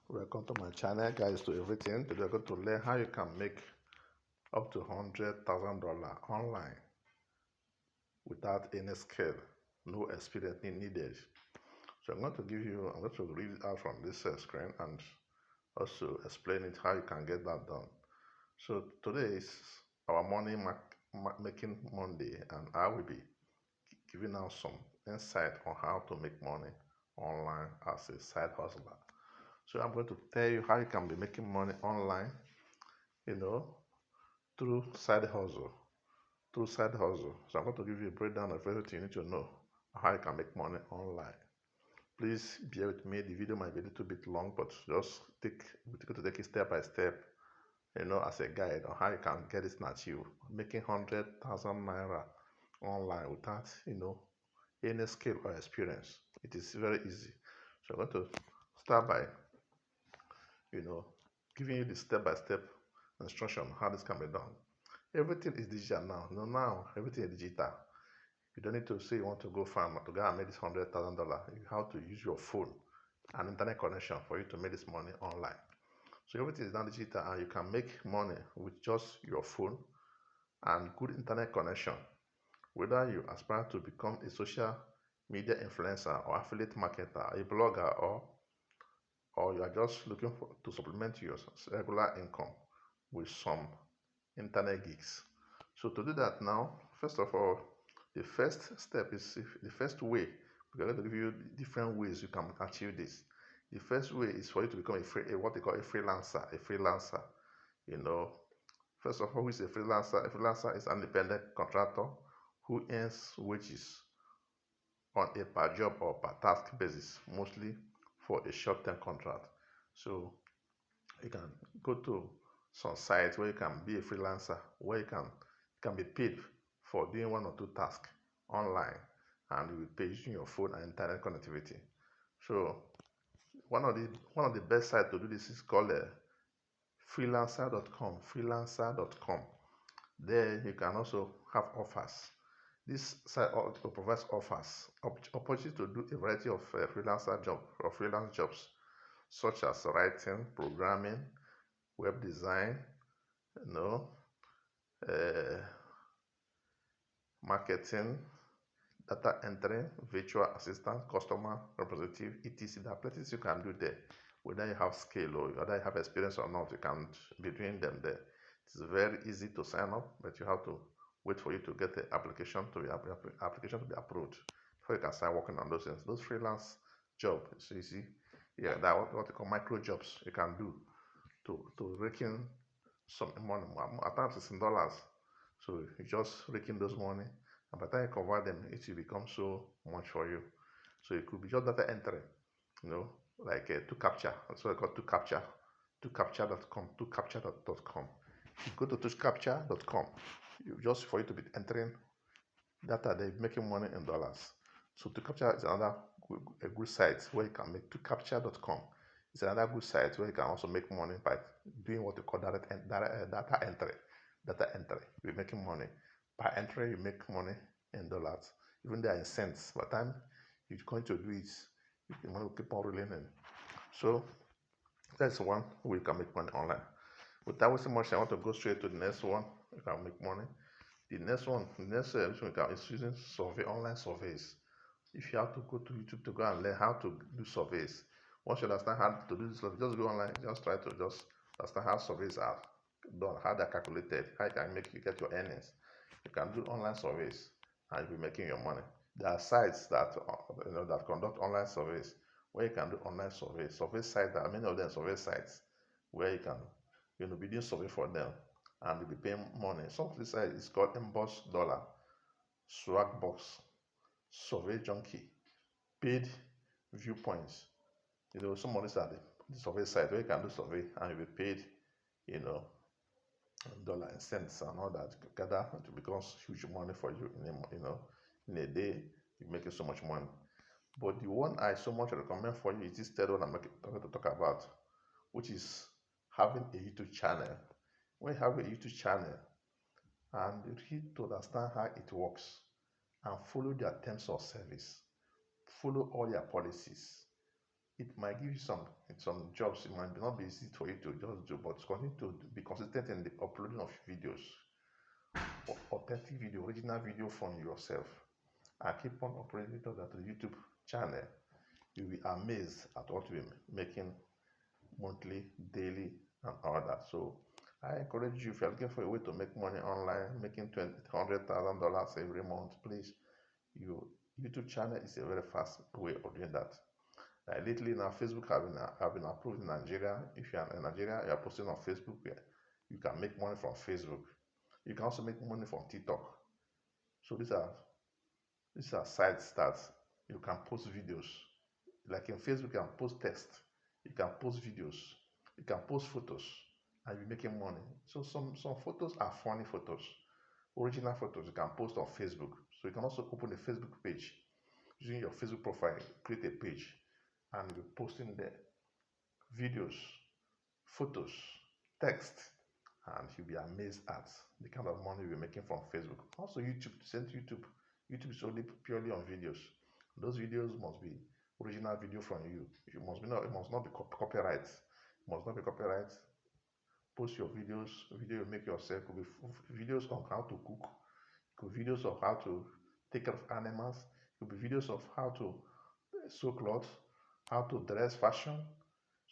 Welcome to my channel, guys. To everything today, we're going to learn how you can make up to $100,000 online without any skill, no experience needed. So I'm going to read it out from this screen and also explain it how you can get that done. So today is our money making Monday, and I will be giving out some insight on how to make money online as a side hustler. So I'm going to tell you how you can be making money online, you know, through side hustle. Through side hustle. So I'm going to give you a breakdown of everything you need to know how you can make money online. Please bear with me. The video might be a little bit long, but just take it step by step, as a guide on how you can get it and achieve making 100,000 naira online without, any skill or experience. It is very easy. So I'm going to start by you know, giving you the step-by-step instruction how this can be done. Everything is digital now. Now everything is digital. You don't need to say you want to go farm to go and make this $100,000. You have to use your phone and internet connection for you to make this money online. So everything is now digital, and you can make money with just your phone and good internet connection. Whether you aspire to become a social media influencer or affiliate marketer, a blogger, or you are just looking to supplement your regular income with some internet gigs. So to do that now, first of all, the first step is the first way. We're going to give you different ways you can achieve this. The first way is for you to become what they call a freelancer. A freelancer, first of all, who is a freelancer? A freelancer is an independent contractor who earns wages on a per job or per task basis, mostly for a short-term contract. So you can go to some sites where you can be a freelancer, where you can be paid for doing one or two tasks online, and you will pay using your phone and internet connectivity. So one of the best sites to do this is called freelancer.com. Freelancer.com. There you can also have offers. This site also provides offers, opportunity to do a variety of freelance jobs, such as writing, programming, web design, uh, marketing, data entry, virtual assistant, customer representative, etc. There are plenty you can do there. Whether you have skill or whether you have experience or not, you can be doing them there. It's very easy to sign up, but you have to wait for you to get the application to be approved before you can start working on those things. Those freelance jobs, so you see, yeah, that what they call micro jobs you can do to rake in some money. At times it's in dollars, so you just rake in those money, and by the time you convert them, it will become so much for you. So it could be just data entry, like to capture. That's what I call to capture. To capture.com. You go to capture.com. Just for you to be entering data, they're making money in dollars. So to capture is another good site where you can make to capture.com. It's another good site where you can also make money by doing what you call data entry. Data entry, you're making money. Per entry, you make money in dollars. Even there in cents. By the time you're going to do it, the money will keep on rolling in. So that's one way you can make money online. Without wasting much, I want to go straight to the next one. You can make money. The next one is using online surveys. If you have to go to YouTube to go and learn how to do surveys, once you understand how to do this, just go online, just try to just understand how surveys are done, how they're calculated, how you can make you get your earnings. You can do online surveys and you'll be making your money. There are sites that that conduct online surveys where you can do online surveys. Survey sites, there are many of them survey sites where you can be doing survey for them and you'll be paying money. Some of the sites is called Emboss Dollar, Swagbucks, Survey Junkie, Paid Viewpoints. Some of these are the survey sites where you can do survey and you'll be paid, dollar and cents and all that together to becomes huge money for you in a day. You're making so much money. But the one I so much recommend for you is this third one I'm going to talk about, which is having a YouTube channel. When you have a YouTube channel and you need to understand how it works and follow their terms of service, follow all their policies, it might give you some jobs. It might not be easy for you to just do, but continue to be consistent in the uploading of videos, authentic video, original video from yourself, and keep on uploading to the YouTube channel. You'll be amazed at what we're making monthly, daily, and all that. So I encourage you, if you're looking for a way to make money online, making $100,000 every month, please, your YouTube channel is a very fast way of doing that. Lately now, Facebook have been approved in Nigeria. If you are in Nigeria, you are posting on Facebook, you can make money from Facebook. You can also make money from TikTok. So these are sites that you can post videos. Like in Facebook, you can post text, you can post videos, you can post photos, and you're making money. So some photos are funny photos, original photos you can post on Facebook. So you can also open a Facebook page using your Facebook profile, create a page, and you're posting there videos, photos, text, and you'll be amazed at the kind of money you're making from Facebook. Also YouTube, send YouTube. YouTube is only purely on videos. Those videos must be original video from you. It must not be copyright. It must not be copyright. Post your videos, video you make yourself. Could be videos on how to cook, could be videos of how to take care of animals, could be videos of how to sew clothes, how to dress fashion,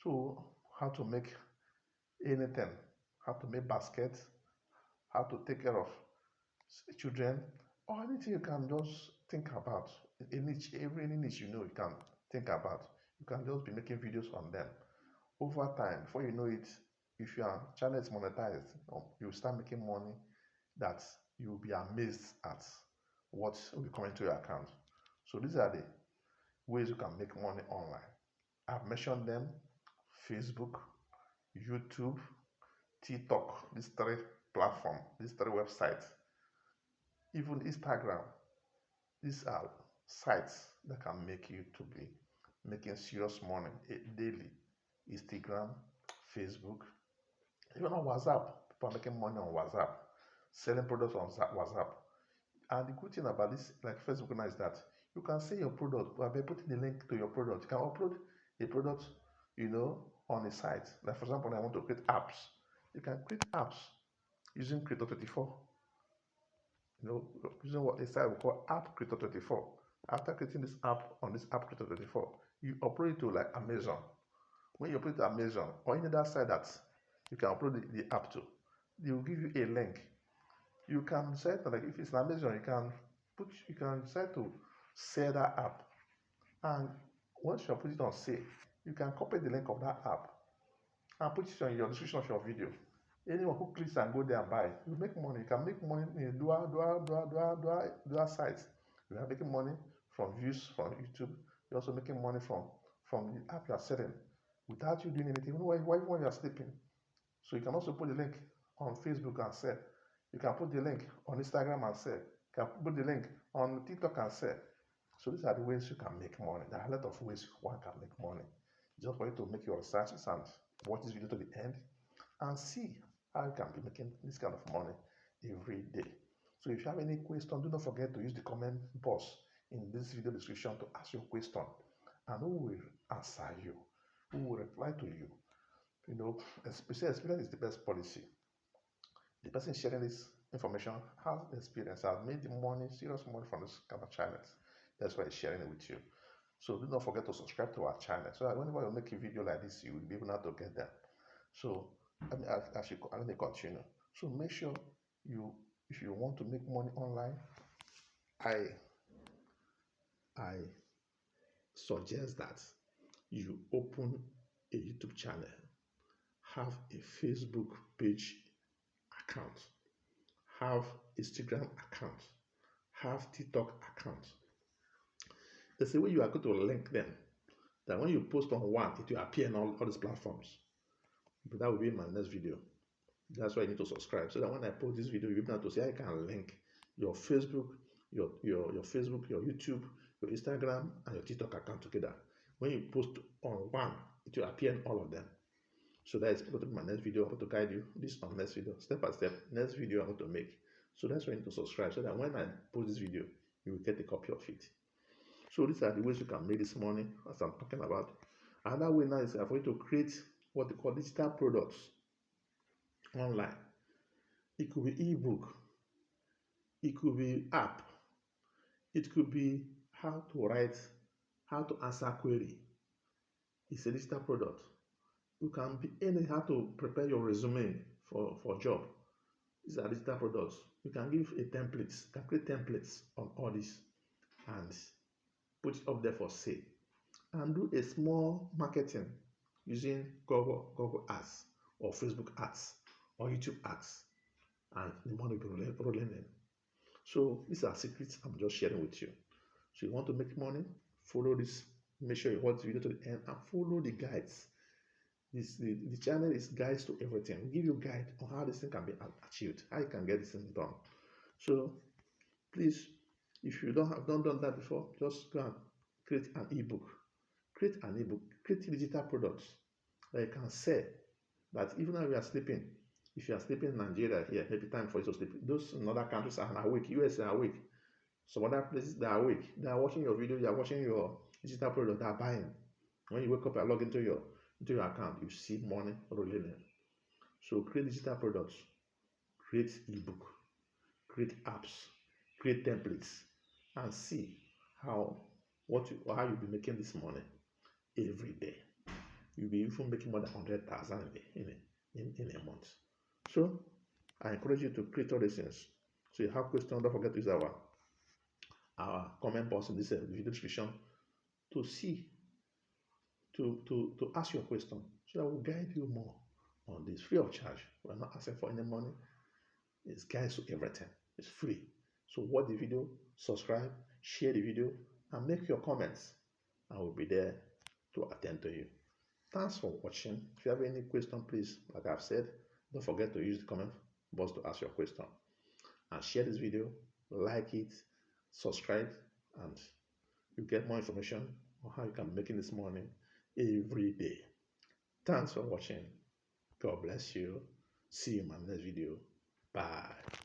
so how to make anything, how to make baskets, how to take care of children, or anything you can just think about. Every niche you can think about, you can just be making videos on them. Over time, before you know it, if your channel is monetized, you start making money that you will be amazed at what will be coming to your account. So these are the ways you can make money online. I've mentioned them: Facebook, YouTube, TikTok, these three platforms, these three websites, even Instagram. These are sites that can make you to be making serious money daily. Instagram, Facebook, even on WhatsApp. People are making money on WhatsApp, selling products on WhatsApp. And the good thing about this, like Facebook now, is that you can sell your product by putting the link to your product. You can upload a product, on a site. Like for example, I want to create apps. You can create apps using Creator24. Using what a site we call App Creator24. After creating this app on this App Creator24, you upload it to like Amazon. When you upload it to Amazon or any other site that you can upload the app to, they will give you a link. You can decide, like if it's Amazon, you can decide to sell that app. And once you put it on sale, you can copy the link of that app and put it on your description of your video. Anyone who clicks and go there and buy, you make money. You can make money in dual sites. You are making money from views from YouTube. You're also making money from the app you are selling without you doing anything, even when you are sleeping. So you can also put the link on Facebook and sell. You can put the link on Instagram and sell. You can put the link on TikTok and sell. So these are the ways you can make money. There are a lot of ways one can make money. Just for you to make your researches and watch this video to the end and see how you can be making this kind of money every day. So if you have any question, do not forget to use the comment box in this video description to ask your question, and who will answer you, who will reply to you. Experience is the best policy. The person sharing this information has experience, has made the money, serious money from this kind of channels. That's why he's sharing it with you. So do not forget to subscribe to our channel so that whenever we make a video like this, you will be able to get them. So let me continue. So make sure if you want to make money online, I suggest that you open a YouTube channel, have a Facebook page account, have Instagram account, have TikTok account. There's a way you are going to link them, that when you post on one, it will appear on all these platforms. But that will be in my next video. That's why you need to subscribe, so that when I post this video, you'll be able to see how you can link your Facebook, your Facebook, your YouTube, your Instagram, and your TikTok account together. When you post on one, it will appear in all of them. So that is going to be my next video. I'm going to guide you this on next video, step by step. Next video I'm going to make. So that's why you need to subscribe, so that when I post this video, you will get a copy of it. So these are the ways you can make this money, as I'm talking about. Another way now is for you to create what they call digital products online. It could be ebook, it could be app, it could be how to write, how to answer query. It's a digital product. You can be any how to prepare your resume for job. These are digital products. You can give a template, you can create templates on all this and put it up there for sale. And do a small marketing using Google Ads or Facebook Ads or YouTube Ads, and the money will be rolling in. So these are secrets I'm just sharing with you. So you want to make money, follow this. Make sure you watch the video to the end and follow the guides. The channel is guides to everything. We give you guide on how this thing can be achieved, how you can get this thing done. So please, if you don't have done that before, just go and create an ebook. Create an ebook, create digital products that you can sell. That even when you are sleeping, if you are sleeping in Nigeria here, maybe time for you to sleep. Those in other countries are awake, US are awake. Some other places they are awake. They are watching your video, you are watching your digital product, they are buying. When you wake up and log into your account, you see money rolling in. So create digital products, create ebook, create apps, create templates, and see how you'll be making this money every day. You'll be even making more than 100,000 in a month. So I encourage you to create all these things. So you have questions, don't forget to use our comment box in this video description to see, to ask your question. So I will guide you more on this free of charge. We're not asking for any money. It's guides to everything. It's free. So watch the video, subscribe, share the video, and make your comments. I will be there to attend to you. Thanks for watching. If you have any question, please, like I've said, don't forget to use the comment box to ask your question. And share this video, like it, subscribe, and you get more information on how you can make this money every day. Thanks for watching. God bless you. See you in my next video. Bye.